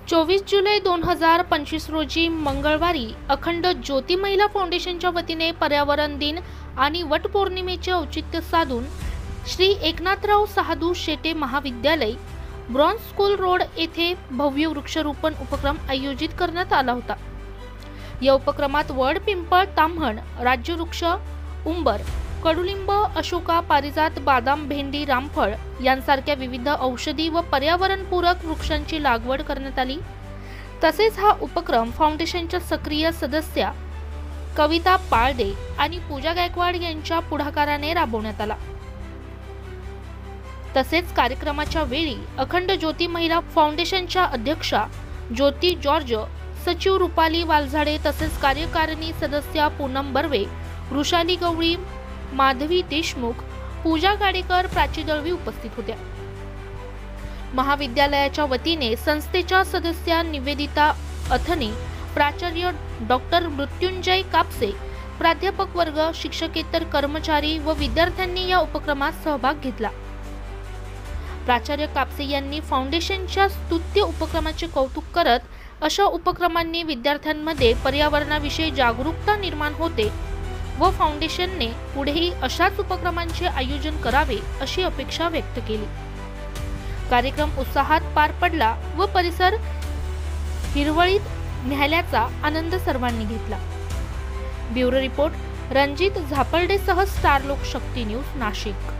24 जुलै 2025 रोजी मंगळवारी अखंड ज्योती महिला फाउंडेशनच्या वतीने पर्यावरण दिन आणि वटपौर्णिमेचे औचित्य साधून श्री एकनाथराव साधू शेटे महाविद्यालय ब्रॉन्झ स्कूल रोड येथे भव्य वृक्षारोपण उपक्रम आयोजित करण्यात आला होता। या उपक्रमात वड, पिंपळ, ताम्हण, राज्यवृक्ष, उंबर, कडुलिंब, अशोका, पारिजात, बादाम, भेंडी, रामफळ यांसारख्या विविध औषधी व पर्यावरणपूरक वृक्षांची लागवड करण्यात आली। तसेच हा उपक्रम फाउंडेशनच्या सक्रिय सदस्या कविता पाळदे आणि पूजा गायकवाड यांच्या पुढाकाराने राबवण्यात आला। तसेच कार्यक्रमाच्या वेळी अखंड ज्योती महिला फाउंडेशनच्या अध्यक्षा ज्योती जॉर्ज, सचिव रुपाली वालझाडे तसेच कार्यकारिणी सदस्या पूनम बर्वे, वृषाली गवळी, माधवी देशमुख, पूजा गाडेकर, प्राची दळवी उपस्थित होत्या। महाविद्यालयाच्या वतीने संस्थेच्या सदस्या निवेदिता अथने, प्राचार्य डॉक्टर मृत्युंजय कापसे, प्राध्यापक वर्ग, शिक्षकेतर कर्मचारी व विद्यार्थ्यांनी या उपक्रमात सहभाग घेतला। प्राचार्य कापसे यांनी फाउंडेशनच्या स्तुत्य उपक्रमाचे कौतुक करत अशा उपक्रमांनी विद्यार्थ्यांमध्ये पर्यावरणाविषयी जागरूकता निर्माण होते व फाउंडेशनने पुढेही अशाच उपक्रमांचे आयोजन करावे अशी अपेक्षा व्यक्त केली। कार्यक्रम उत्साहात पार पडला व परिसर हिरवळीत न्याहाळ्याचा आनंद सर्वांनी घेतला। ब्युरो रिपोर्ट रणजित झापर्डेसह स्टार लोक शक्ती न्यूज नाशिक।